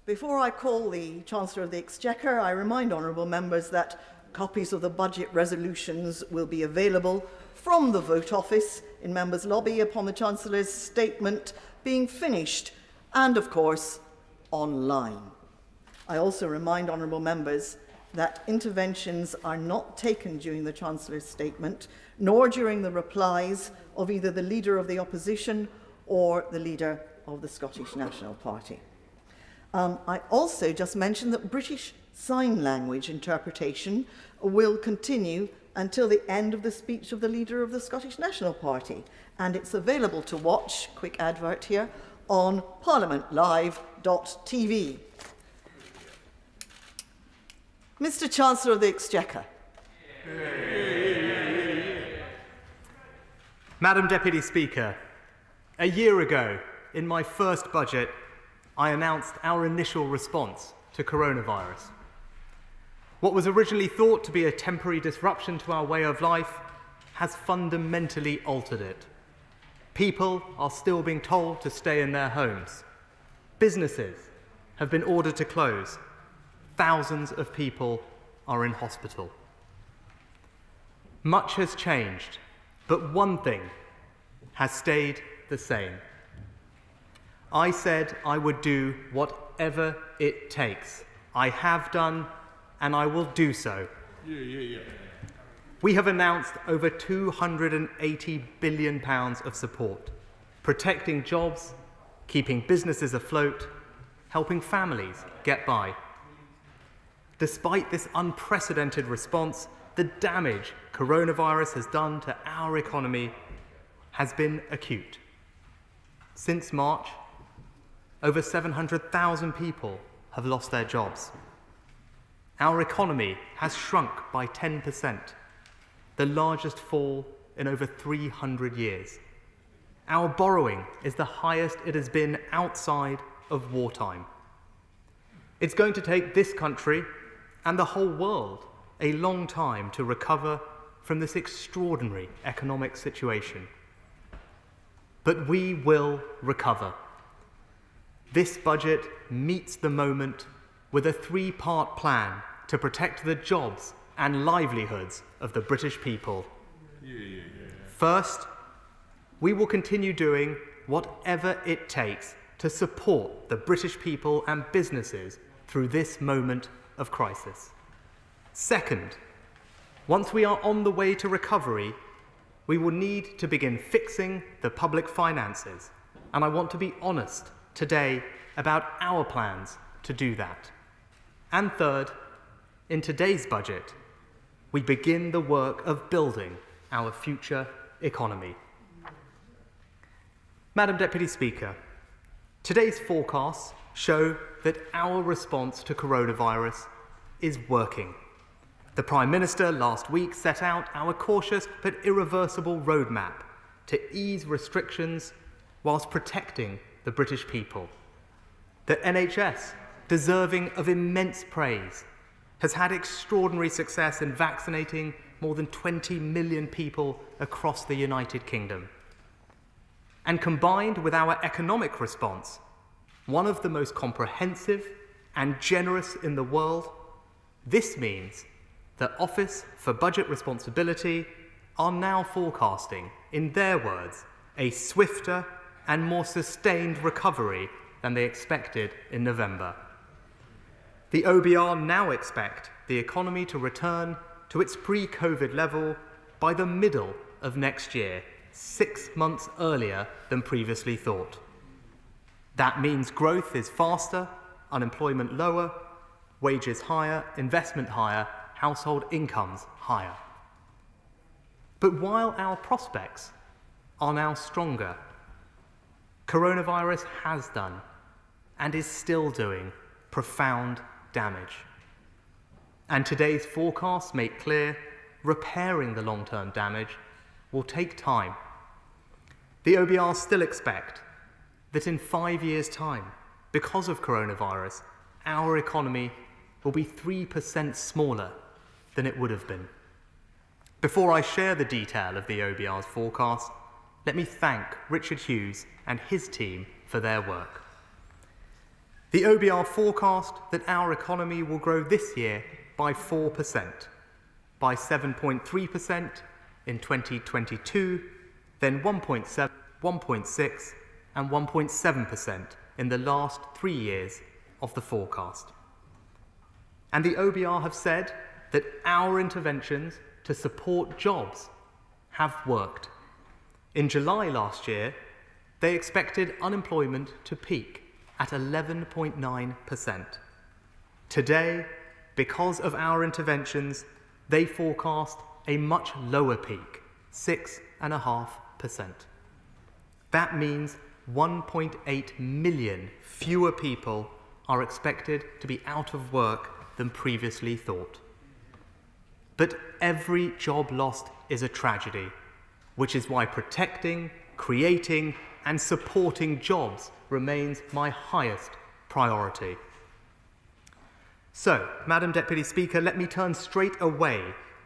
Before I call the Chancellor of the Exchequer, I remind honourable members that copies of the budget resolutions will be available from the Vote Office in Members' Lobby upon the Chancellor's statement being finished, and of course online. I also remind honourable members that interventions are not taken during the Chancellor's statement, nor during the replies of either the Leader of the Opposition or the Leader of the Scottish National Party. I also just mentioned that British Sign Language interpretation will continue until the end of the speech of the Leader of the Scottish National Party, and it's available to watch, quick advert here, on parliamentlive.tv. Mr. Chancellor of the Exchequer. Madam Deputy Speaker, a year ago, in my first budget, I announced our initial response to coronavirus. What was originally thought to be a temporary disruption to our way of life has fundamentally altered it. People are still being told to stay in their homes. Businesses have been ordered to close. Thousands of people are in hospital. Much has changed, but one thing has stayed the same. I said I would do whatever it takes. I have done, and I will do so. We have announced over £280 billion of support, protecting jobs, keeping businesses afloat, helping families get by. Despite this unprecedented response, the damage coronavirus has done to our economy has been acute. Since March, over 700,000 people have lost their jobs. Our economy has shrunk by 10%, the largest fall in over 300 years. Our borrowing is the highest it has been outside of wartime. It's going to take this country and the whole world a long time to recover from this extraordinary economic situation. But we will recover. This budget meets the moment with a three-part plan to protect the jobs and livelihoods of the British people. First, we will continue doing whatever it takes to support the British people and businesses through this moment of crisis. Second, once we are on the way to recovery, we will need to begin fixing the public finances, and I want to be honest today about our plans to do that. And third, in today's budget, we begin the work of building our future economy. Madam Deputy Speaker, today's forecasts show that our response to coronavirus is working. The Prime Minister last week set out our cautious but irreversible roadmap to ease restrictions whilst protecting the British people. The NHS, deserving of immense praise, has had extraordinary success in vaccinating more than 20 million people across the United Kingdom. And combined with our economic response, one of the most comprehensive and generous in the world, this means the Office for Budget Responsibility are now forecasting, in their words, a swifter and more sustained recovery than they expected in November. The OBR now expect the economy to return to its pre-COVID level by the middle of next year, 6 months earlier than previously thought. That means growth is faster, unemployment lower, wages higher, investment higher, household incomes higher. But while our prospects are now stronger, coronavirus has done and is still doing profound damage. And today's forecasts make clear repairing the long-term damage will take time. The OBR still expect that in 5 years' time, because of coronavirus, our economy will be 3% smaller than it would have been. Before I share the detail of the OBR's forecast, let me thank Richard Hughes and his team for their work. The OBR forecast that our economy will grow this year by 4%, by 7.3% in 2022, then 1.7, 1.6 and 1.7% in the last 3 years of the forecast. And the OBR have said that our interventions to support jobs have worked. In July last year, they expected unemployment to peak at 11.9%. Today, because of our interventions, they forecast a much lower peak, 6.5%. That means 1.8 million fewer people are expected to be out of work than previously thought. But every job lost is a tragedy, which is why protecting, creating and supporting jobs remains my highest priority. So, Madam Deputy Speaker, let me turn straight away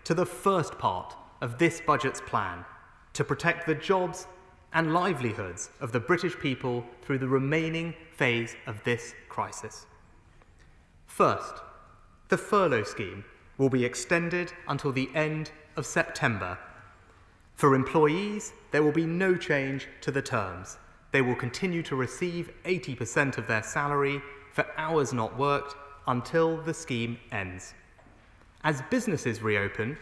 to the first part of this budget's plan to protect the jobs and livelihoods of the British people through the remaining phase of this crisis. First, the furlough scheme will be extended until the end of September. For employees, there will be no change to the terms. They will continue to receive 80% of their salary for hours not worked until the scheme ends. As businesses reopen,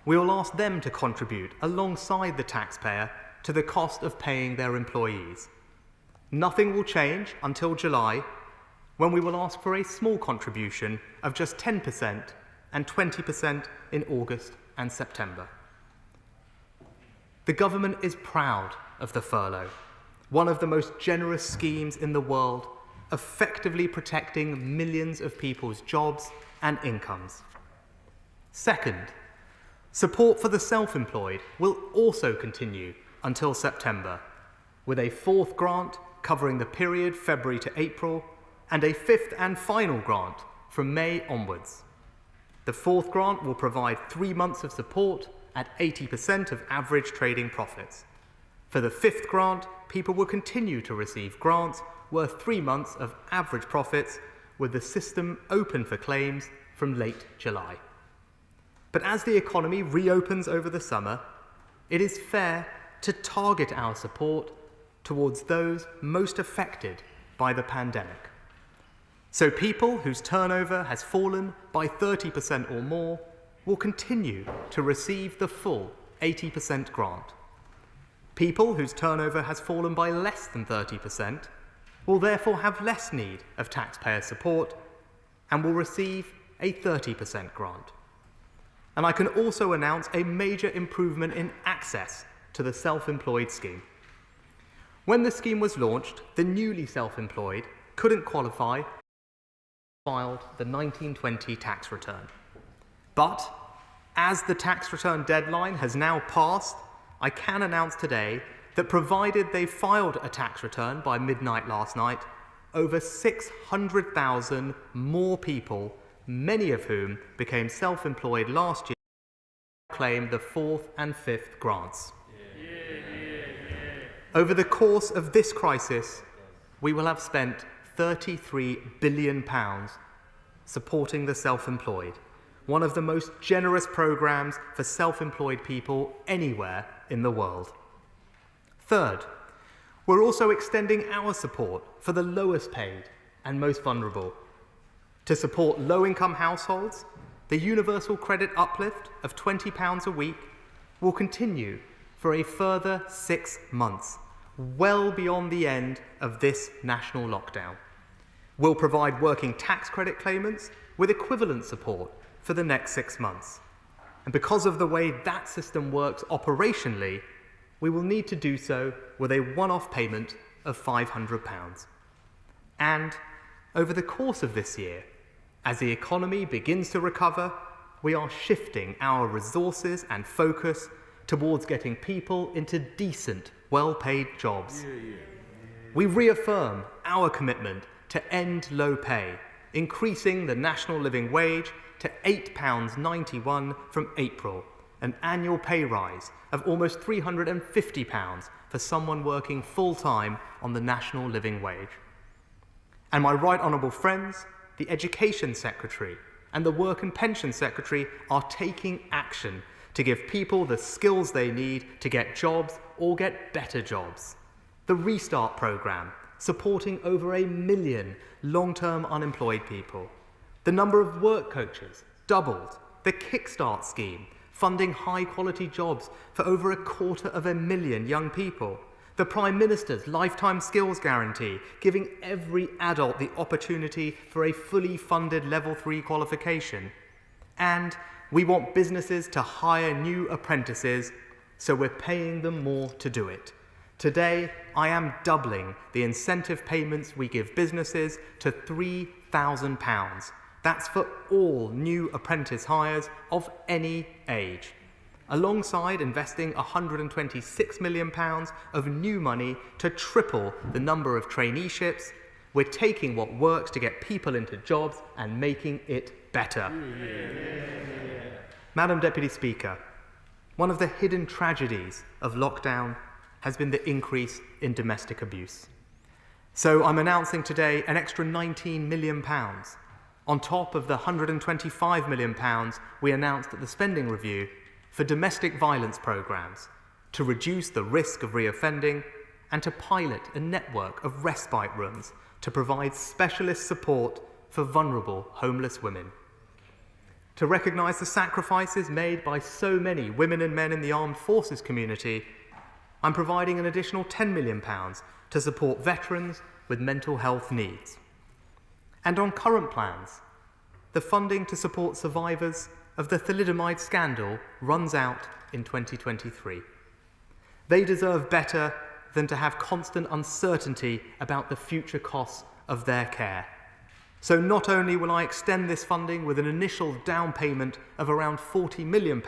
we will ask them to contribute alongside the taxpayer to the cost of paying their employees. Nothing will change until July, when we will ask for a small contribution of just 10% and 20% in August and September. The government is proud of the furlough, one of the most generous schemes in the world, effectively protecting millions of people's jobs and incomes. Second, support for the self-employed will also continue until September, with a fourth grant covering the period February to April and a fifth and final grant from May onwards. The fourth grant will provide 3 months of support at 80% of average trading profits. For the fifth grant, people will continue to receive grants worth 3 months of average profits, with the system open for claims from late July. But as the economy reopens over the summer, it is fair to target our support towards those most affected by the pandemic. So people whose turnover has fallen by 30% or more will continue to receive the full 80% grant. People whose turnover has fallen by less than 30% will therefore have less need of taxpayer support and will receive a 30% grant. And I can also announce a major improvement in access to the self-employed scheme. When the scheme was launched, the newly self-employed couldn't qualify filed the 1920 tax return. But as the tax return deadline has now passed, I can announce today that provided they filed a tax return by midnight last night, over 600,000 more people, many of whom became self-employed last year, claim the fourth and fifth grants. Over the course of this crisis, we will have spent £33 billion supporting the self-employed, one of the most generous programmes for self-employed people anywhere in the world. Third, we're also extending our support for the lowest paid and most vulnerable. To support low-income households, the universal credit uplift of £20 a week will continue for a further 6 months, well beyond the end of this national lockdown. We'll provide working tax credit claimants with equivalent support for the next 6 months. And because of the way that system works operationally, we will need to do so with a one-off payment of £500. And over the course of this year, as the economy begins to recover, we are shifting our resources and focus towards getting people into decent, well-paid jobs. We reaffirm our commitment to end low pay, increasing the national living wage to £8.91 from April, an annual pay rise of almost £350 for someone working full-time on the national living wage. And my right honourable friends, the Education Secretary and the Work and Pension Secretary are taking action to give people the skills they need to get jobs or get better jobs. The Restart programme, supporting over 1 million long-term unemployed people. The number of work coaches doubled. The Kickstart scheme, funding high-quality jobs for over 250,000 young people. The Prime Minister's Lifetime Skills Guarantee, giving every adult the opportunity for a fully funded Level 3 qualification. And we want businesses to hire new apprentices, so we're paying them more to do it. Today, I am doubling the incentive payments we give businesses to £3,000. That's for all new apprentice hires of any age. Alongside investing £126 million of new money to triple the number of traineeships, we're taking what works to get people into jobs and making it better. Madam Deputy Speaker, one of the hidden tragedies of lockdown has been the increase in domestic abuse. So I'm announcing today an extra £19 million on top of the £125 million we announced at the spending review for domestic violence programmes to reduce the risk of reoffending and to pilot a network of respite rooms to provide specialist support for vulnerable homeless women. To recognise the sacrifices made by so many women and men in the armed forces community, I'm providing an additional £10 million to support veterans with mental health needs. And on current plans, the funding to support survivors of the thalidomide scandal runs out in 2023. They deserve better than to have constant uncertainty about the future costs of their care. So not only will I extend this funding with an initial down payment of around £40 million,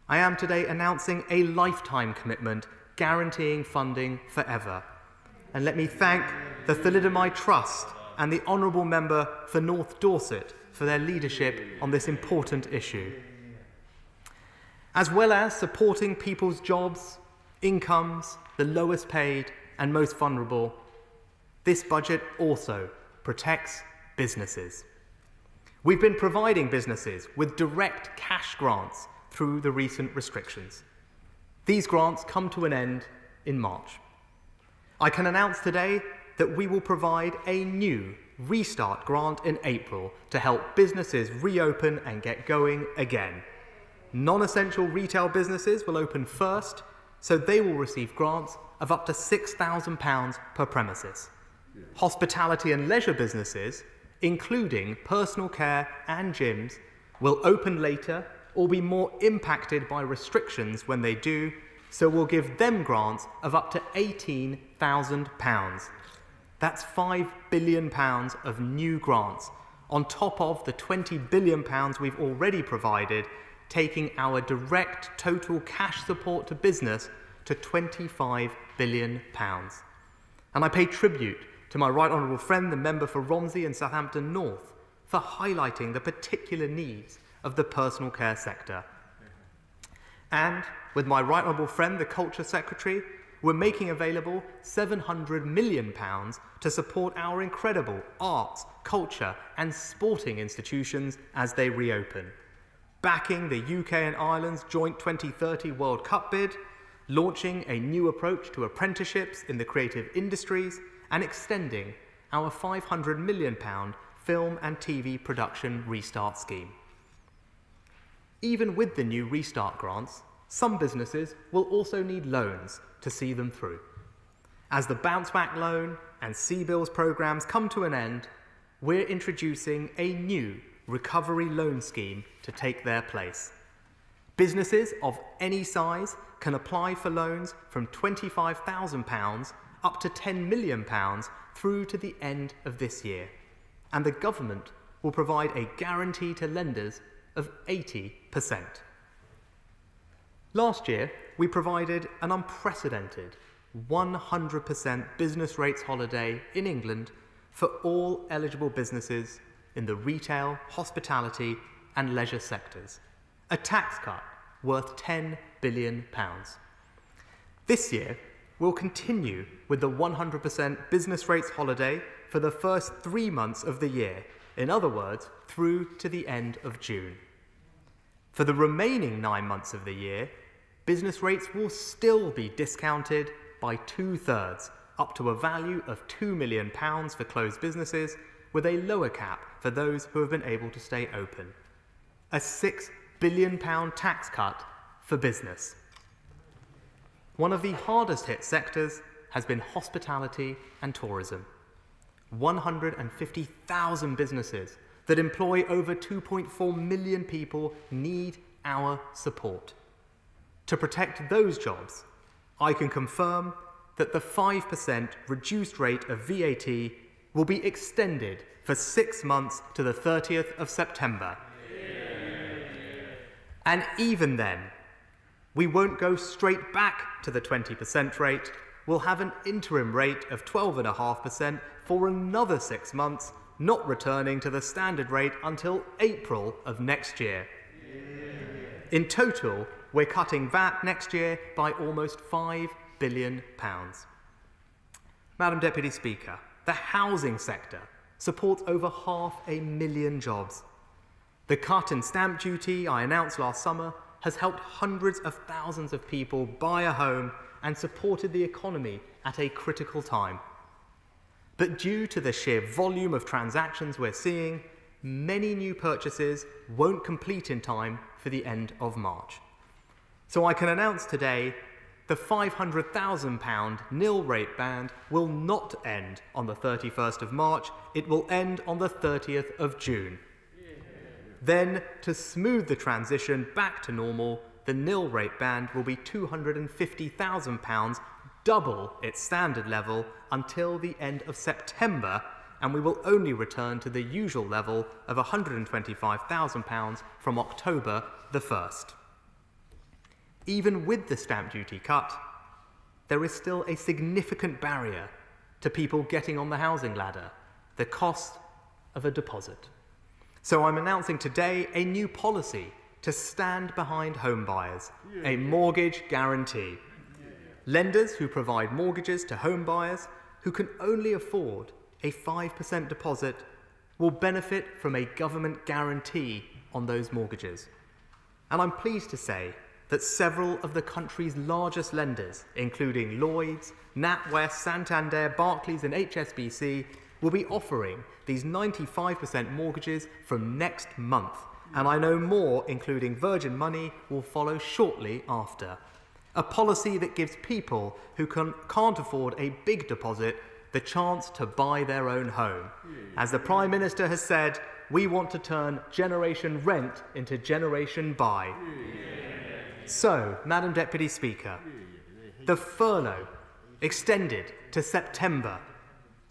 I am today announcing a lifetime commitment guaranteeing funding forever. And let me thank the Thalidomide Trust and the Honourable Member for North Dorset for their leadership on this important issue. As well as supporting people's jobs, incomes, the lowest paid and most vulnerable, this budget also protects businesses. We've been providing businesses with direct cash grants through the recent restrictions. These grants come to an end in March. I can announce today that we will provide a new Restart grant in April to help businesses reopen and get going again. Non-essential retail businesses will open first, so they will receive grants of up to £6,000 per premises. Hospitality and leisure businesses, including personal care and gyms, will open later or be more impacted by restrictions when they do, so we'll give them grants of up to £18,000. That's £5 billion of new grants, on top of the £20 billion we've already provided, taking our direct total cash support to business to £25 billion. And I pay tribute to my right honourable friend, the member for Romsey and Southampton North, for highlighting the particular needs of the personal care sector. And with my right honourable friend, the Culture Secretary, we're making available £700 million to support our incredible arts, culture and sporting institutions as they reopen. Backing the UK and Ireland's joint 2030 World Cup bid, launching a new approach to apprenticeships in the creative industries, and extending our £500 million film and TV production restart scheme. Even with the new Restart grants, some businesses will also need loans to see them through. As the Bounce Back Loan and CBILS programmes come to an end, we're introducing a new recovery loan scheme to take their place. Businesses of any size can apply for loans from £25,000 up to £10 million through to the end of this year. And the government will provide a guarantee to lenders of 80%. Last year, we provided an unprecedented 100% business rates holiday in England for all eligible businesses in the retail, hospitality and leisure sectors, a tax cut worth £10 billion. This year, we'll continue with the 100% business rates holiday for the first 3 months of the year, in other words, through to the end of June. For the remaining 9 months of the year, business rates will still be discounted by 2/3, up to a value of £2 million for closed businesses, with a lower cap for those who have been able to stay open. A £6 billion tax cut for business. One of the hardest hit sectors has been hospitality and tourism. 150,000 businesses that employ over 2.4 million people need our support. To protect those jobs, I can confirm that the 5% reduced rate of VAT will be extended for 6 months to the 30th of September. And even then, we won't go straight back to the 20% rate. We'll have an interim rate of 12.5% for another 6 months, not returning to the standard rate until April of next year. In total, we're cutting VAT next year by almost £5 billion. Madam Deputy Speaker, the housing sector supports over 500,000 jobs. The cut in stamp duty I announced last summer has helped hundreds of thousands of people buy a home and supported the economy at a critical time. But due to the sheer volume of transactions we're seeing, many new purchases won't complete in time for the end of March. So I can announce today the £500,000 nil rate band will not end on the 31st of March, it will end on the 30th of June. Then, to smooth the transition back to normal, the nil rate band will be £250,000, double its standard level, until the end of September, and we will only return to the usual level of £125,000 from October the 1st. Even with the stamp duty cut, there is still a significant barrier to people getting on the housing ladder: the cost of a deposit. So I'm announcing today a new policy to stand behind home buyers, a mortgage guarantee. Lenders who provide mortgages to home buyers who can only afford a 5% deposit will benefit from a government guarantee on those mortgages. And I'm pleased to say that several of the country's largest lenders, including Lloyds, NatWest, Santander, Barclays and HSBC, will be offering these 95% mortgages from next month, and I know more, including Virgin Money, will follow shortly after. A policy that gives people who can't afford a big deposit the chance to buy their own home. As the Prime Minister has said, we want to turn generation rent into generation buy. So, Madam Deputy Speaker, the furlough extended to September.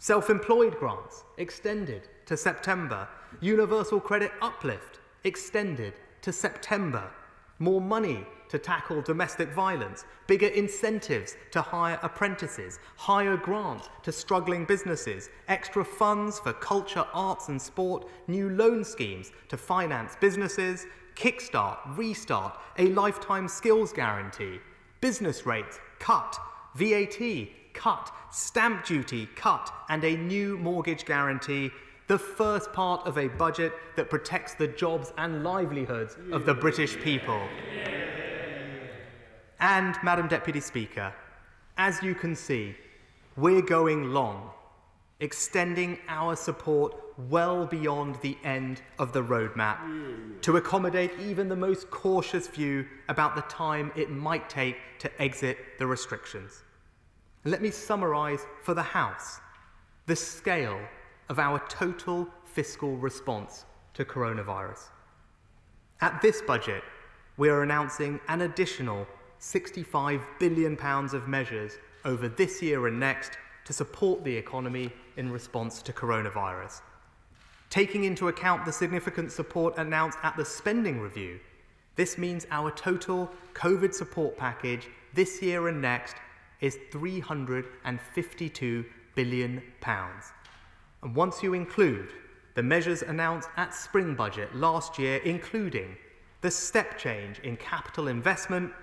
Self-employed grants extended to September. Universal credit uplift extended to September. More money to tackle domestic violence. Bigger incentives to hire apprentices. Higher grants to struggling businesses. Extra funds for culture, arts and sport. New loan schemes to finance businesses. Kickstart, restart, a lifetime skills guarantee. Business rates cut. VAT cut, stamp duty cut, and a new mortgage guarantee, the first part of a budget that protects the jobs and livelihoods of the British people. And, Madam Deputy Speaker, as you can see, we're going long, extending our support well beyond the end of the roadmap to accommodate even the most cautious view about the time it might take to exit the restrictions. Let me summarise for the House the scale of our total fiscal response to coronavirus. At this budget, we are announcing an additional £65 billion of measures over this year and next to support the economy in response to coronavirus. Taking into account the significant support announced at the spending review, this means our total COVID support package this year and next is £352 billion. And once you include the measures announced at spring budget last year, including the step change in capital investment,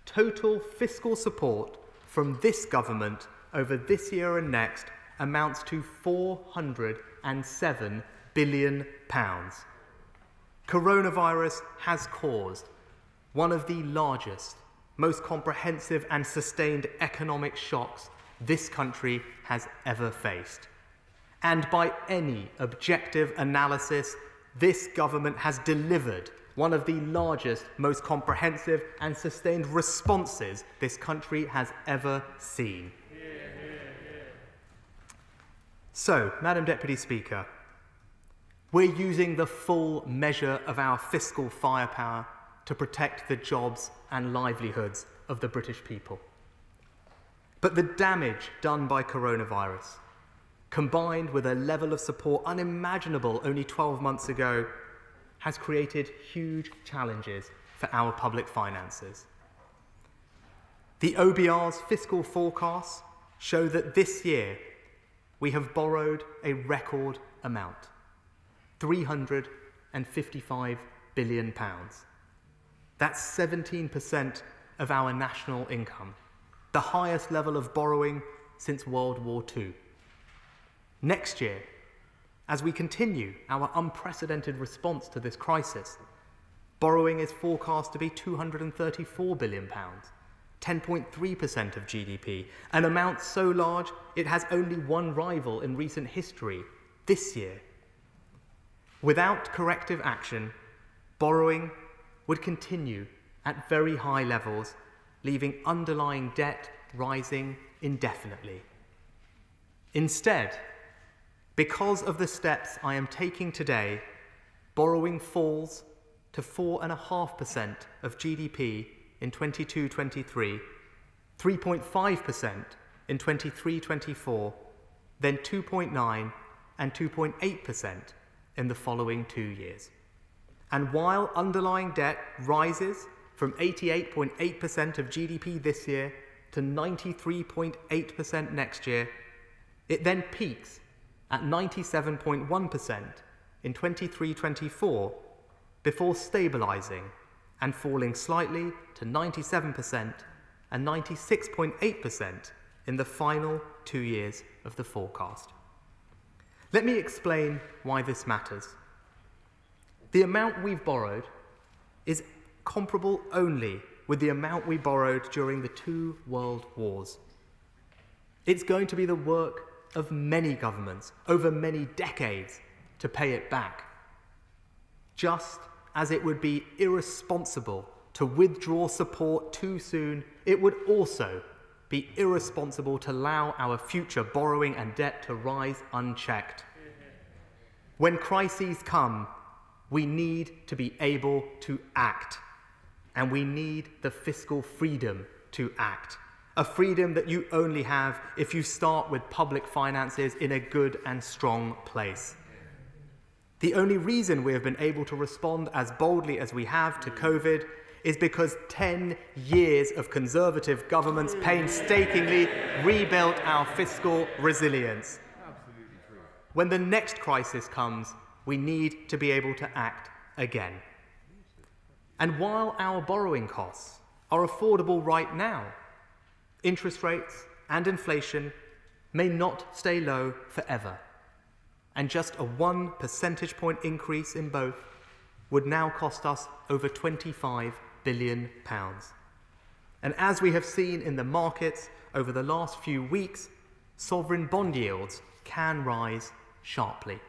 total fiscal support from this government over this year and next amounts to £407 billion. Coronavirus has caused one of the largest, most comprehensive and sustained economic shocks this country has ever faced. And by any objective analysis, this government has delivered one of the largest, most comprehensive and sustained responses this country has ever seen. So, Madam Deputy Speaker, we're using the full measure of our fiscal firepower to protect the jobs and livelihoods of the British people. But the damage done by coronavirus, combined with a level of support unimaginable only 12 months ago, has created huge challenges for our public finances. The OBR's fiscal forecasts show that this year we have borrowed a record amount, £355 billion. That's 17% of our national income, the highest level of borrowing since World War II. Next year, as we continue our unprecedented response to this crisis, borrowing is forecast to be £234 billion, 10.3% of GDP, an amount so large it has only one rival in recent history, this year. Without corrective action, borrowing would continue at very high levels, leaving underlying debt rising indefinitely. Instead, because of the steps I am taking today, borrowing falls to 4.5% of GDP in 22-23, 3.5% in 23-24, then 2.9% and 2.8% in the following 2 years. And while underlying debt rises from 88.8% of GDP this year to 93.8% next year, it then peaks at 97.1% in 23-24 before stabilising and falling slightly to 97% and 96.8% in the final 2 years of the forecast. Let me explain why this matters. The amount we've borrowed is comparable only with the amount we borrowed during the 2 world wars. It's going to be the work of many governments over many decades to pay it back. Just as it would be irresponsible to withdraw support too soon, it would also be irresponsible to allow our future borrowing and debt to rise unchecked. When crises come, we need to be able to act, and we need the fiscal freedom to act. A freedom that you only have if you start with public finances in a good and strong place. The only reason we have been able to respond as boldly as we have to COVID is because 10 years of Conservative governments painstakingly rebuilt our fiscal resilience. When the next crisis comes, we need to be able to act again. And while our borrowing costs are affordable right now, interest rates and inflation may not stay low forever, and just a 1 percentage point increase in both would now cost us over £25 billion. And as we have seen in the markets over the last few weeks, sovereign bond yields can rise sharply.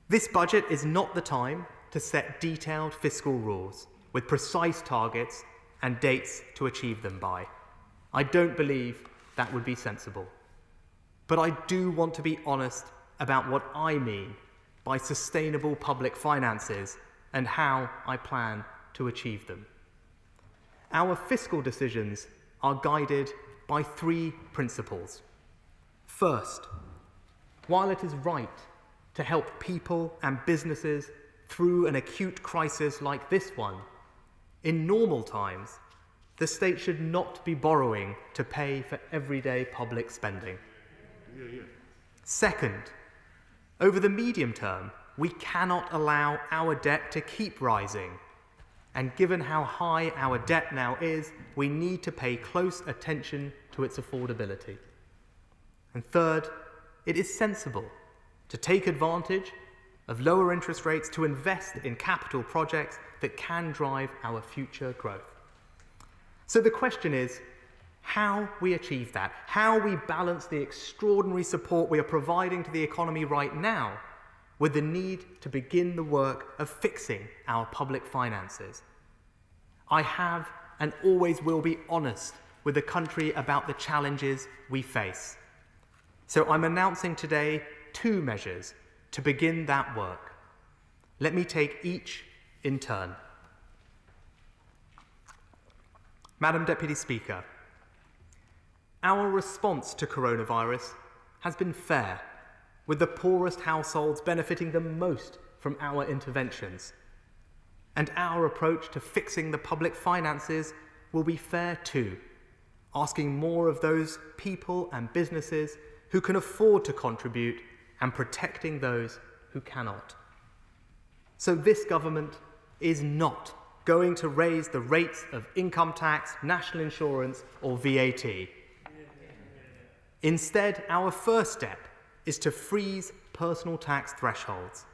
This budget is not the time to set detailed fiscal rules with precise targets and dates to achieve them by. I don't believe that would be sensible. But I do want to be honest about what I mean by sustainable public finances and how I plan to achieve them. Our fiscal decisions are guided by 3 principles. First, while it is right to help people and businesses through an acute crisis like this one, in normal times, the state should not be borrowing to pay for everyday public spending. Second, over the medium term, we cannot allow our debt to keep rising. And given how high our debt now is, we need to pay close attention to its affordability. And third, it is sensible to take advantage of lower interest rates to invest in capital projects that can drive our future growth. So the question is, how we achieve that, how we balance the extraordinary support we are providing to the economy right now with the need to begin the work of fixing our public finances. I have and always will be honest with the country about the challenges we face. So I'm announcing today 2 measures to begin that work. Let me take each in turn. Madam Deputy Speaker, our response to coronavirus has been fair, with the poorest households benefiting the most from our interventions. And our approach to fixing the public finances will be fair too, asking more of those people and businesses who can afford to contribute and protecting those who cannot. So this government is not going to raise the rates of income tax, national insurance or VAT. Instead, our first step is to freeze personal tax thresholds.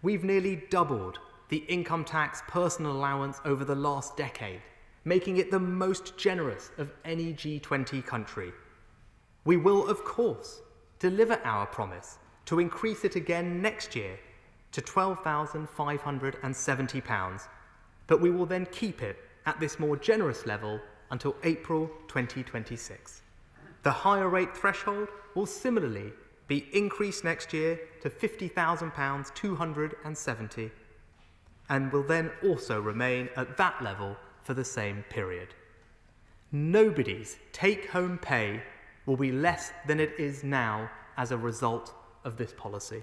We've nearly doubled the income tax personal allowance over the last decade, making it the most generous of any G20 country. We will, of course, deliver our promise to increase it again next year to £12,570, but we will then keep it at this more generous level until April 2026. The higher rate threshold will similarly be increased next year to £50,000 270, and will then also remain at that level for the same period. Nobody's take-home pay will be less than it is now as a result of this policy.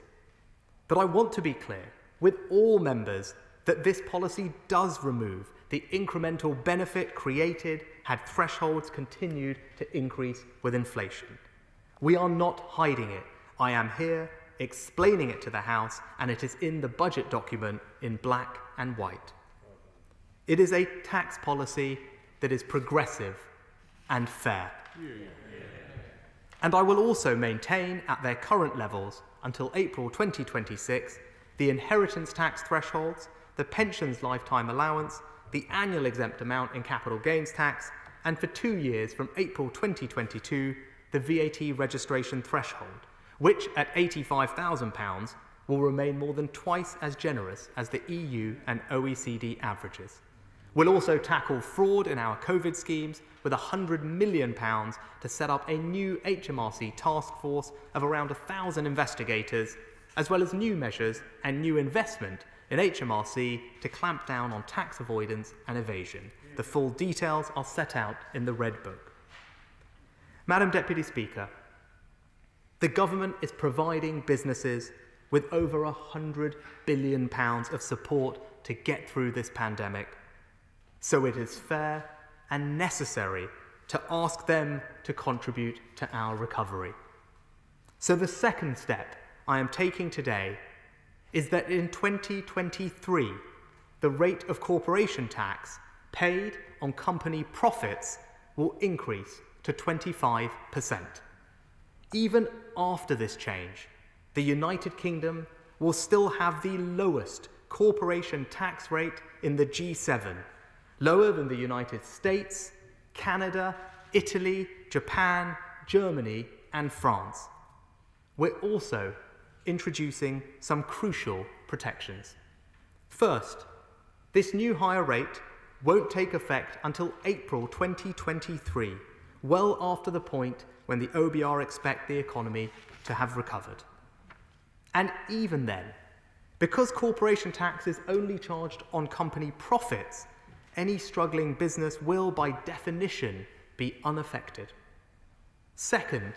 But I want to be clear with all members that this policy does remove the incremental benefit created had thresholds continued to increase with inflation. We are not hiding it. I am here explaining it to the House, and it is in the budget document in black and white. It is a tax policy that is progressive and fair. And I will also maintain at their current levels until April 2026 the inheritance tax thresholds, the pensions lifetime allowance, the annual exempt amount in capital gains tax, and for 2 years from April 2022, the VAT registration threshold, which at £85,000 will remain more than twice as generous as the EU and OECD averages. We'll also tackle fraud in our COVID schemes with £100 million to set up a new HMRC task force of around 1,000 investigators, as well as new measures and new investment in HMRC to clamp down on tax avoidance and evasion. The full details are set out in the Red Book. Madam Deputy Speaker, the government is providing businesses with over £100 billion of support to get through this pandemic. So it is fair and necessary to ask them to contribute to our recovery. So the second step I am taking today is that in 2023, the rate of corporation tax paid on company profits will increase to 25%. Even after this change, the United Kingdom will still have the lowest corporation tax rate in the G7, lower than the United States, Canada, Italy, Japan, Germany, and France. We're also introducing some crucial protections. First, this new higher rate won't take effect until April 2023, well after the point when the OBR expect the economy to have recovered. And even then, because corporation tax is only charged on company profits, any struggling business will, by definition, be unaffected. Second,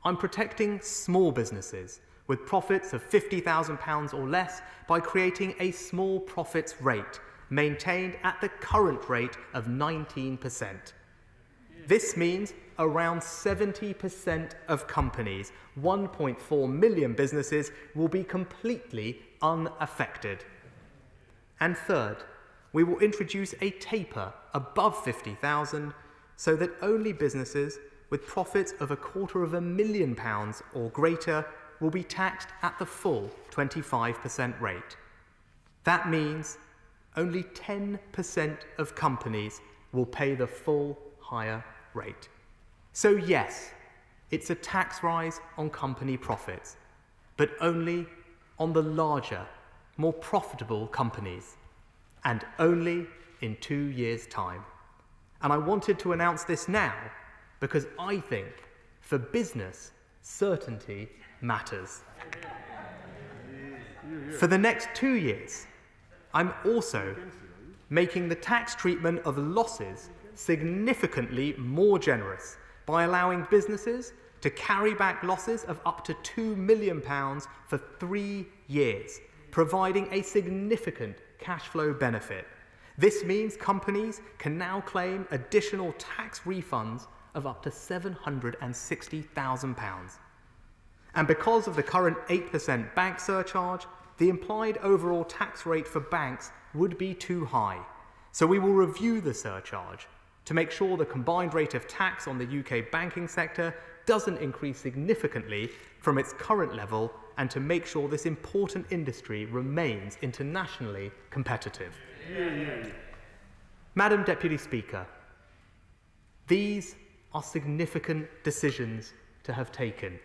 I'm protecting small businesses with profits of £50,000 or less by creating a small profits rate maintained at the current rate of 19%. This means around 70% of companies, 1.4 million businesses, will be completely unaffected. And third, we will introduce a taper above 50,000 so that only businesses with profits of £250,000 or greater will be taxed at the full 25% rate. That means only 10% of companies will pay the full higher rate. So yes, it's a tax rise on company profits, but only on the larger, more profitable companies, and only in 2 years' time. And I wanted to announce this now because I think for business, certainty matters. For the next 2 years, I'm also making the tax treatment of losses significantly more generous by allowing businesses to carry back losses of up to £2 million for 3 years, providing a significant cash flow benefit. This means companies can now claim additional tax refunds of up to £760,000. And because of the current 8% bank surcharge, the implied overall tax rate for banks would be too high. So we will review the surcharge to make sure the combined rate of tax on the UK banking sector doesn't increase significantly from its current level, and to make sure this important industry remains internationally competitive. Madam Deputy Speaker, these are significant decisions to have taken.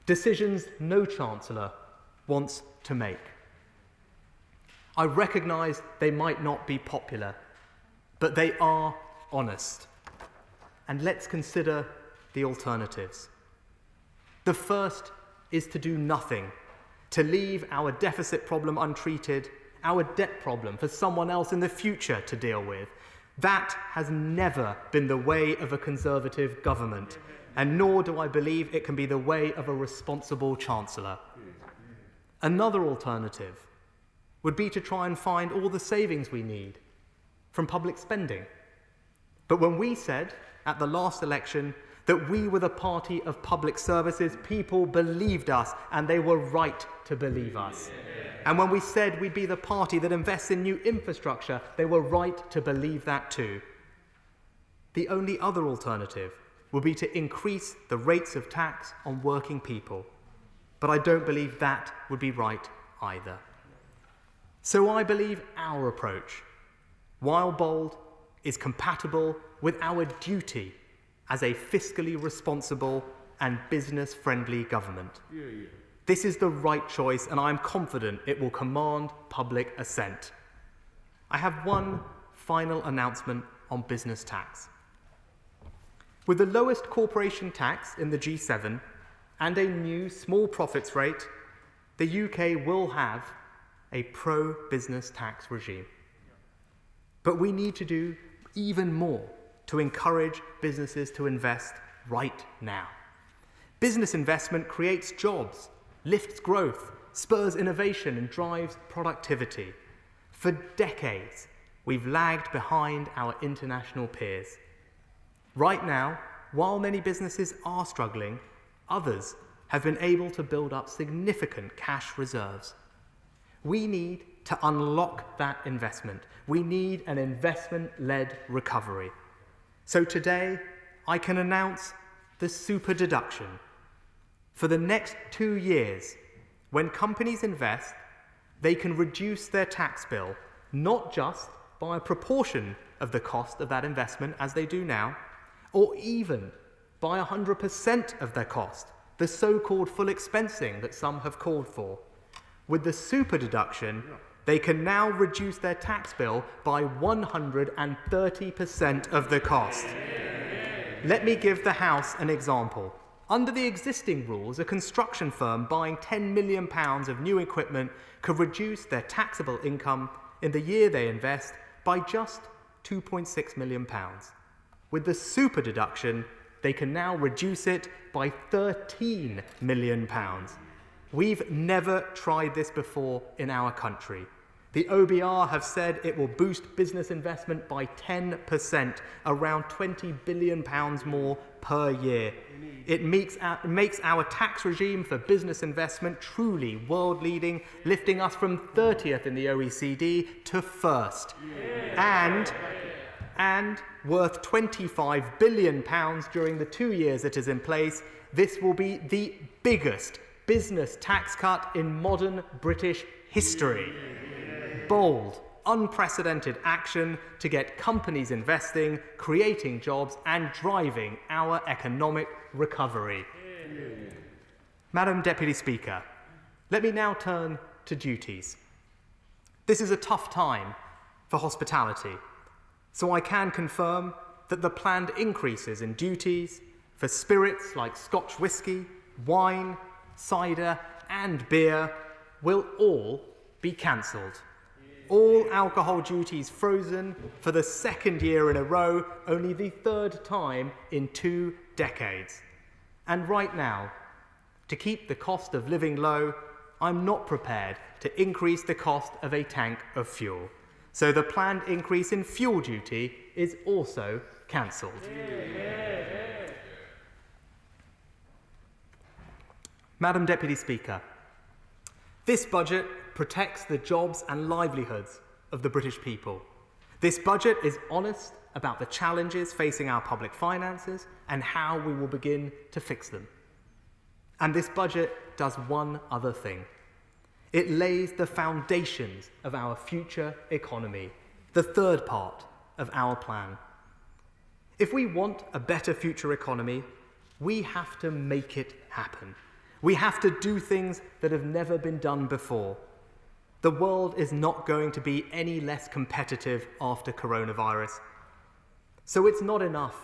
Decisions no Chancellor wants to make. I recognise they might not be popular, but they are honest. And let's consider the alternatives. The first is to do nothing, to leave our deficit problem untreated, our debt problem for someone else in the future to deal with. That has never been the way of a Conservative government, and nor do I believe it can be the way of a responsible Chancellor. Another alternative would be to try and find all the savings we need from public spending. But when we said at the last election that we were the party of public services, people believed us, and they were right to believe us. And when we said we'd be the party that invests in new infrastructure, they were right to believe that too. The only other alternative would be to increase the rates of tax on working people. But I don't believe that would be right either. So I believe our approach, while bold, is compatible with our duty as a fiscally responsible and business-friendly government. This is the right choice, and I am confident it will command public assent. I have one final announcement on business tax. With the lowest corporation tax in the G7 and a new small profits rate, the UK will have a pro-business tax regime. But we need to do even more to encourage businesses to invest right now. Business investment creates jobs, lifts growth, spurs innovation and drives productivity. For decades, we've lagged behind our international peers. Right now, while many businesses are struggling, others have been able to build up significant cash reserves. We need to unlock that investment. We need an investment-led recovery. So today, I can announce the super deduction. For the next 2 years, when companies invest, they can reduce their tax bill, not just by a proportion of the cost of that investment as they do now, or even by 100% of their cost, the so-called full expensing that some have called for. With the super deduction, they can now reduce their tax bill by 130% of the cost. Let me give the House an example. Under the existing rules, a construction firm buying £10 million of new equipment could reduce their taxable income in the year they invest by just £2.6 million. With the super deduction, they can now reduce it by £13 million. We've never tried this before in our country. The OBR have said it will boost business investment by 10%, around £20 billion more per year. It makes our tax regime for business investment truly world-leading, lifting us from 30th in the OECD to 1st. And worth £25 billion during the 2 years it is in place, this will be the biggest business tax cut in modern British history. Bold, unprecedented action to get companies investing, creating jobs and driving our economic recovery. Madam Deputy Speaker, let me now turn to duties. This is a tough time for hospitality, so I can confirm that the planned increases in duties for spirits like Scotch whisky, wine, cider and beer will all be cancelled. All alcohol duties frozen for the second year in a row, only the third time in 2 decades. And right now, to keep the cost of living low, I'm not prepared to increase the cost of a tank of fuel. So the planned increase in fuel duty is also cancelled. Madam Deputy Speaker, this budget protects the jobs and livelihoods of the British people. This budget is honest about the challenges facing our public finances and how we will begin to fix them. And this budget does one other thing. It lays the foundations of our future economy, the third part of our plan. If we want a better future economy, we have to make it happen. We have to do things that have never been done before. The world is not going to be any less competitive after coronavirus. So it's not enough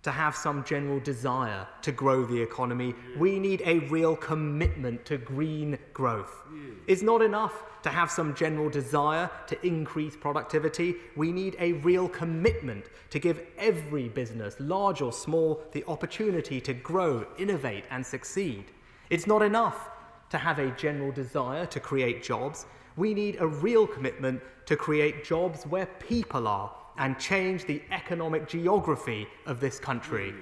to have some general desire to grow the economy. We need a real commitment to green growth. It's not enough to have some general desire to increase productivity. We need a real commitment to give every business, large or small, the opportunity to grow, innovate and succeed. It's not enough to have a general desire to create jobs. We need a real commitment to create jobs where people are and change the economic geography of this country.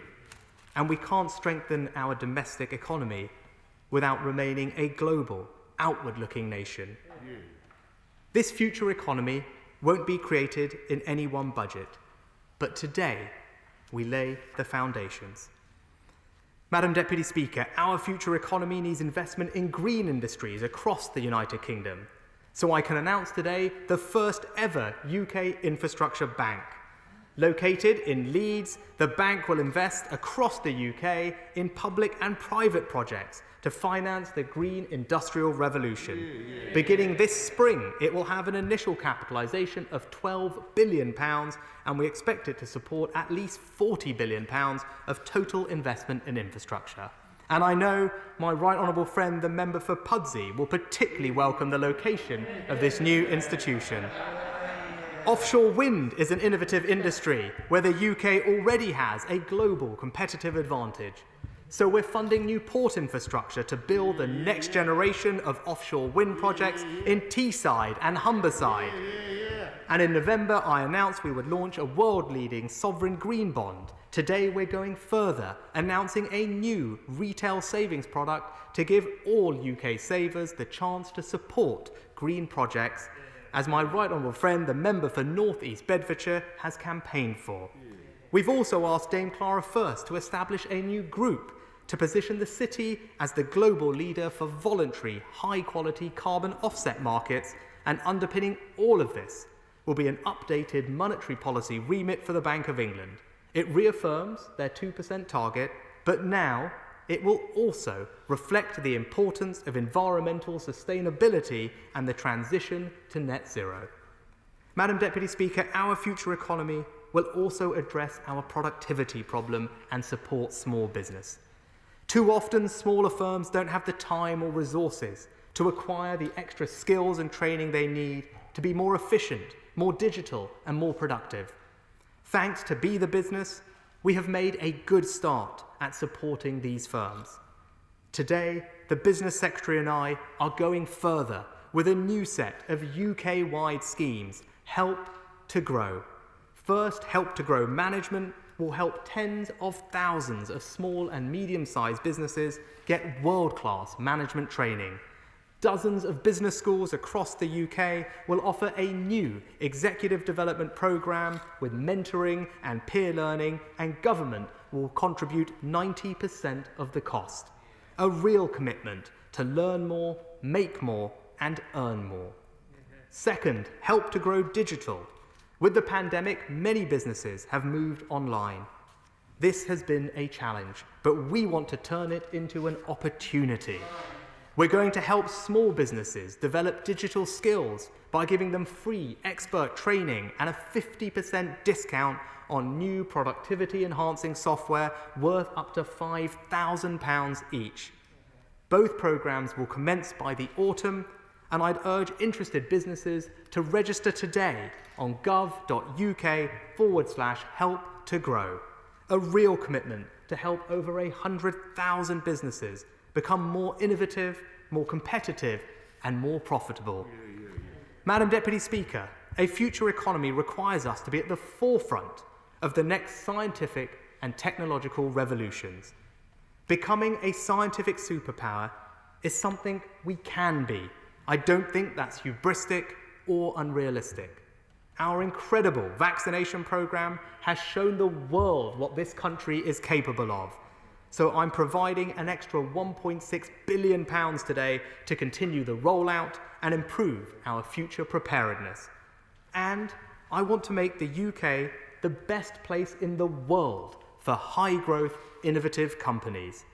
And we can't strengthen our domestic economy without remaining a global, outward-looking nation. This future economy won't be created in any one budget, but today we lay the foundations. Madam Deputy Speaker, our future economy needs investment in green industries across the United Kingdom. So I can announce today the first ever UK infrastructure bank. Located in Leeds, the bank will invest across the UK in public and private projects to finance the green industrial revolution. Beginning this spring, it will have an initial capitalisation of £12 billion, and we expect it to support at least £40 billion of total investment in infrastructure. And I know my right honourable friend, the member for Pudsey, will particularly welcome the location of this new institution. Offshore wind is an innovative industry where the UK already has a global competitive advantage. So we're funding new port infrastructure to build the next generation of offshore wind projects in Teesside and Humberside. And in November, I announced we would launch a world-leading sovereign green bond. Today, we're going further, announcing a new retail savings product to give all UK savers the chance to support green projects, as my right honourable friend, the member for North East Bedfordshire, has campaigned for. We've also asked Dame Clara First to establish a new group to position the city as the global leader for voluntary, high-quality carbon offset markets, and underpinning all of this will be an updated monetary policy remit for the Bank of England. It reaffirms their 2% target, but now it will also reflect the importance of environmental sustainability and the transition to net zero. Madam Deputy Speaker, our future economy will also address our productivity problem and support small business. Too often, smaller firms don't have the time or resources to acquire the extra skills and training they need to be more efficient, more digital, and more productive. Thanks to Be the Business, we have made a good start at supporting these firms. Today, the Business Secretary and I are going further with a new set of UK-wide schemes, Help to Grow. First, Help to Grow management will help tens of thousands of small and medium-sized businesses get world-class management training. Dozens of business schools across the UK will offer a new executive development programme with mentoring and peer learning, and government will contribute 90% of the cost. A real commitment to learn more, make more, and earn more. Second, Help to Grow digital. With the pandemic, many businesses have moved online. This has been a challenge, but we want to turn it into an opportunity. We're going to help small businesses develop digital skills by giving them free expert training and a 50% discount on new productivity-enhancing software worth up to £5,000 each. Both programmes will commence by the autumn, and I'd urge interested businesses to register today on gov.uk/help to grow. A real commitment to help over 100,000 businesses become more innovative, more competitive, and more profitable. Madam Deputy Speaker, a future economy requires us to be at the forefront of the next scientific and technological revolutions. Becoming a scientific superpower is something we can be. I don't think that's hubristic or unrealistic. Our incredible vaccination programme has shown the world what this country is capable of. So I'm providing an extra £1.6 billion today to continue the rollout and improve our future preparedness. And I want to make the UK the best place in the world for high-growth, innovative companies.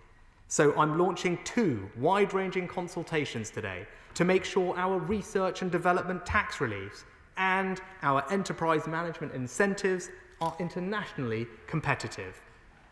So I'm launching 2 wide-ranging consultations today to make sure our research and development tax reliefs and our enterprise management incentives are internationally competitive.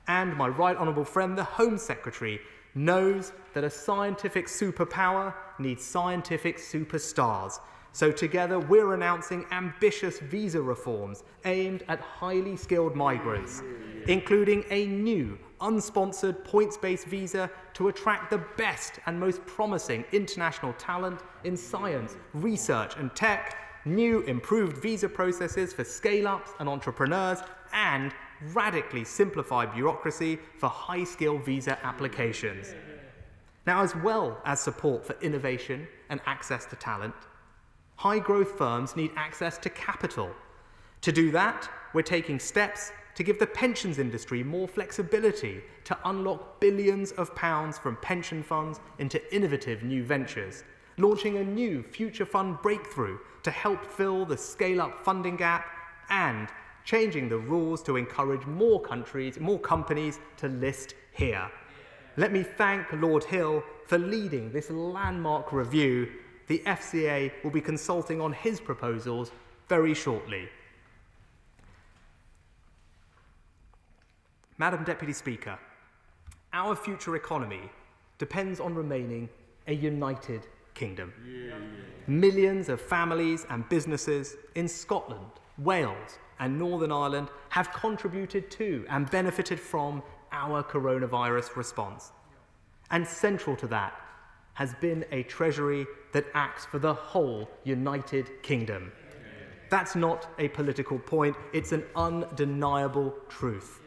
And my right honourable friend, the Home Secretary, knows that a scientific superpower needs scientific superstars. So together we're announcing ambitious visa reforms aimed at highly skilled migrants, including a new unsponsored points-based visa to attract the best and most promising international talent in science, research and tech, new improved visa processes for scale-ups and entrepreneurs, and radically simplified bureaucracy for high-skill visa applications. Now, as well as support for innovation and access to talent, high-growth firms need access to capital. To do that, we're taking steps to give the pensions industry more flexibility to unlock billions of pounds from pension funds into innovative new ventures, launching a new future fund breakthrough to help fill the scale-up funding gap, and changing the rules to encourage more companies to list here. Let me thank Lord Hill for leading this landmark review. The FCA will be consulting on his proposals very shortly. Madam Deputy Speaker, our future economy depends on remaining a united kingdom. Millions of families and businesses in Scotland, Wales, and Northern Ireland have contributed to and benefited from our coronavirus response. And central to that has been a treasury that acts for the whole United Kingdom. That's not a political point, it's an undeniable truth.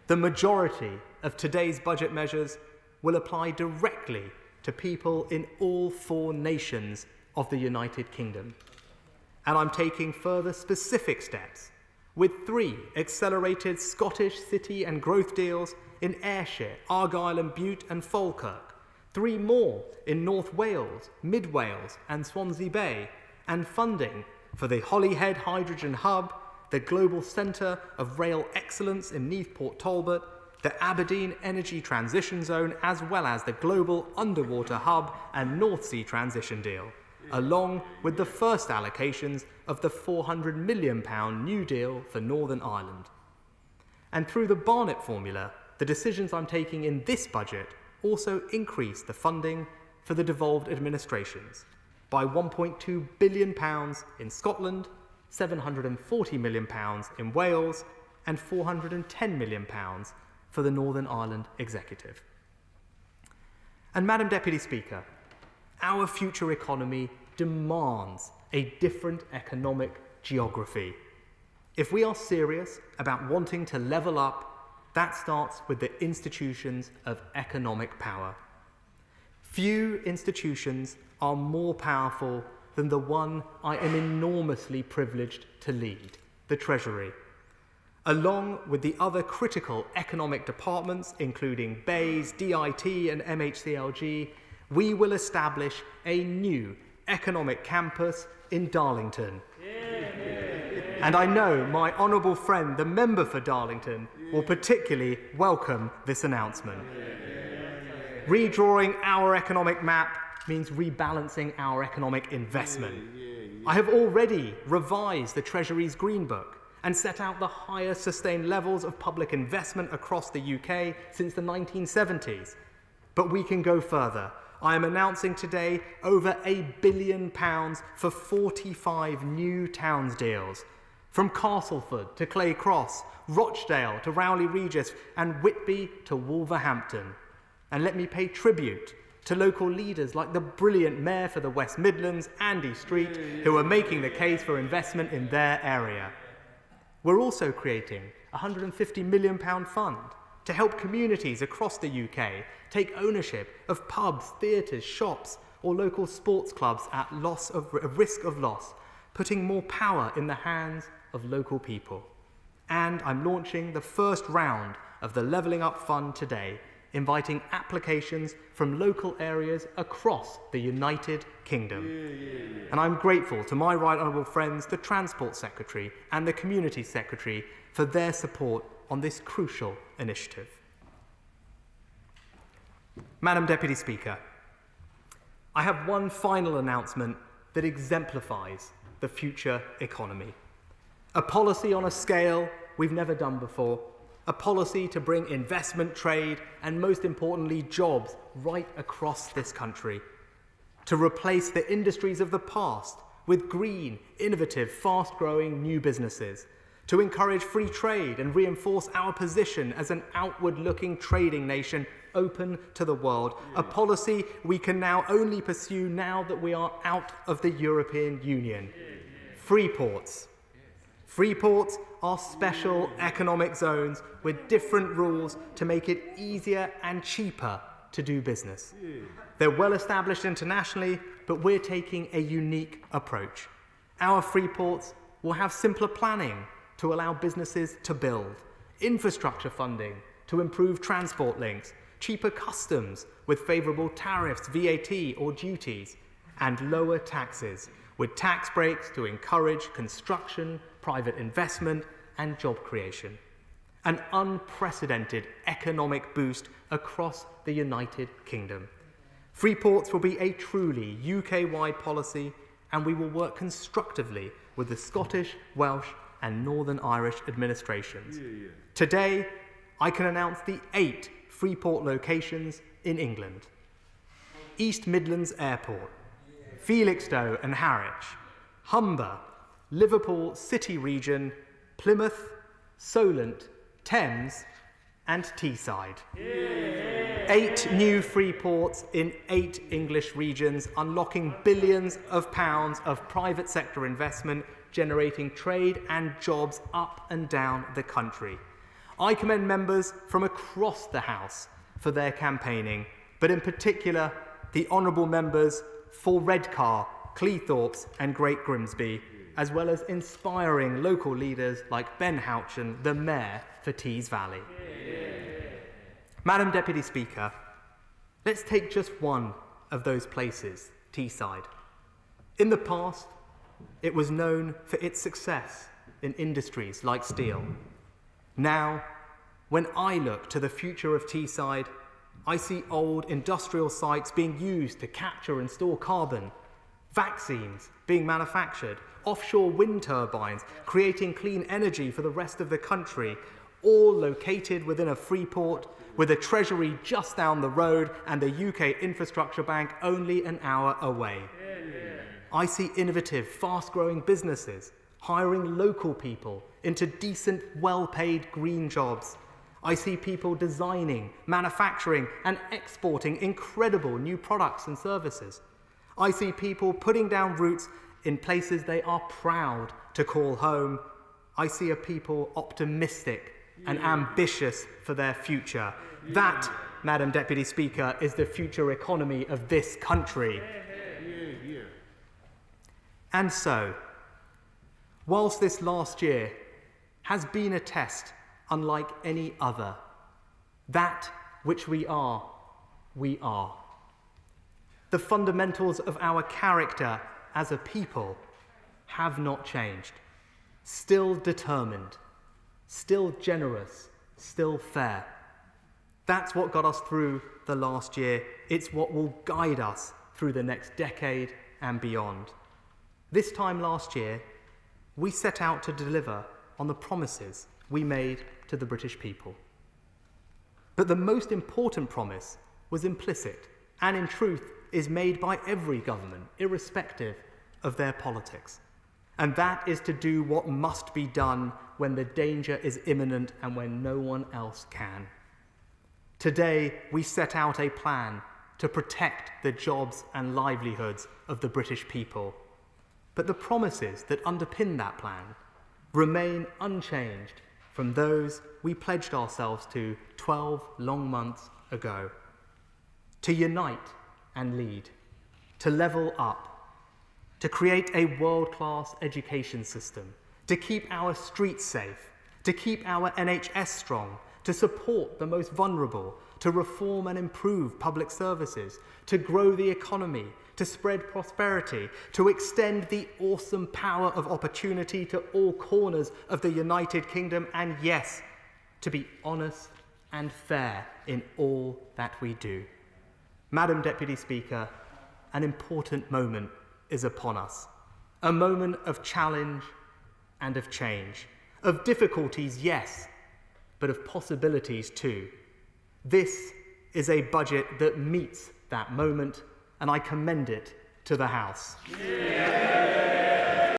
The majority of today's budget measures will apply directly to people in all 4 nations of the United Kingdom. And I'm taking further specific steps with 3 accelerated Scottish city and growth deals in Ayrshire, Argyll and Bute and Falkirk, 3 more in North Wales, Mid Wales and Swansea Bay, and funding for the Holyhead Hydrogen Hub, the Global Centre of Rail Excellence in Neath-Port Talbot, the Aberdeen Energy Transition Zone, as well as the Global Underwater Hub and North Sea Transition Deal, along with the first allocations of the £400 million New Deal for Northern Ireland. And through the Barnett formula, the decisions I'm taking in this budget also increase the funding for the devolved administrations by £1.2 billion in Scotland, £740 million in Wales, and £410 million for the Northern Ireland Executive. And Madam Deputy Speaker, our future economy demands a different economic geography. If we are serious about wanting to level up, that starts with the institutions of economic power. Few institutions are more powerful than the one I am enormously privileged to lead, the Treasury. Along with the other critical economic departments, including BEIS, DIT and MHCLG, we will establish a new economic campus in Darlington. And I know my honourable friend, the member for Darlington, will particularly welcome this announcement. Redrawing our economic map means rebalancing our economic investment. I have already revised the Treasury's Green Book and set out the highest sustained levels of public investment across the UK since the 1970s. But we can go further. I am announcing today over £1 billion for 45 new towns deals, from Castleford to Clay Cross, Rochdale to Rowley Regis, and Whitby to Wolverhampton. And let me pay tribute to local leaders like the brilliant Mayor for the West Midlands, Andy Street, who are making the case for investment in their area. We're also creating a £150 million fund to help communities across the UK take ownership of pubs, theatres, shops, or local sports clubs at risk of loss, putting more power in the hands of local people. And I'm launching the first round of the Levelling Up Fund today, inviting applications from local areas across the United Kingdom. And I'm grateful to my right honourable friends, the Transport Secretary and the Community Secretary, for their support on this crucial initiative. Madam Deputy Speaker, I have one final announcement that exemplifies the future economy. A policy on a scale we've never done before. A policy to bring investment, trade, and most importantly, jobs right across this country. To replace the industries of the past with green, innovative, fast-growing new businesses. To encourage free trade and reinforce our position as an outward-looking trading nation open to the world. A policy we can now only pursue now that we are out of the European Union. Free ports. Free ports are special economic zones with different rules to make it easier and cheaper to do business. They're well established internationally, but we're taking a unique approach. Our free ports will have simpler planning to allow businesses to build, infrastructure funding to improve transport links, cheaper customs with favourable tariffs, VAT or duties, and lower taxes with tax breaks to encourage construction, private investment and job creation. An unprecedented economic boost across the United Kingdom. Free ports will be a truly UK-wide policy, and we will work constructively with the Scottish, Welsh and Northern Irish administrations. Today, I can announce the 8 free port locations in England. East Midlands Airport, Felixstowe and Harwich, Humber, Liverpool City Region, Plymouth, Solent, Thames and Teesside. 8 new free ports in 8 English regions, unlocking billions of pounds of private sector investment, generating trade and jobs up and down the country. I commend members from across the House for their campaigning, but in particular the honourable members for Redcar, Cleethorpes and Great Grimsby, as well as inspiring local leaders like Ben Houchin, the Mayor for Tees Valley. Madam Deputy Speaker, let's take just one of those places, Teesside. In the past, it was known for its success in industries like steel. Now, when I look to the future of Teesside, I see old industrial sites being used to capture and store carbon, vaccines being manufactured, offshore wind turbines creating clean energy for the rest of the country, all located within a free port with a treasury just down the road and the UK Infrastructure Bank only an hour away. I see innovative, fast-growing businesses hiring local people into decent, well-paid green jobs. I see people designing, manufacturing and exporting incredible new products and services. I see people putting down roots in places they are proud to call home. I see a people optimistic and ambitious for their future. That, Madam Deputy Speaker, is the future economy of this country. And so, whilst this last year has been a test unlike any other, that which we are, we are. The fundamentals of our character as a people have not changed. Still determined, still generous, still fair. That's what got us through the last year. It's what will guide us through the next decade and beyond. This time last year, we set out to deliver on the promises we made to the British people. But the most important promise was implicit and in truth is made by every government, irrespective of their politics. And that is to do what must be done when the danger is imminent and when no one else can. Today, we set out a plan to protect the jobs and livelihoods of the British people. But the promises that underpin that plan remain unchanged from those we pledged ourselves to 12 long months ago. To unite and lead, to level up, to create a world-class education system, to keep our streets safe, to keep our NHS strong, to support the most vulnerable, to reform and improve public services, to grow the economy, to spread prosperity, to extend the awesome power of opportunity to all corners of the United Kingdom, and yes, to be honest and fair in all that we do. Madam Deputy Speaker, an important moment is upon us. A moment of challenge and of change. Of difficulties, yes, but of possibilities too. This is a budget that meets that moment, and I commend it to the House. Yeah.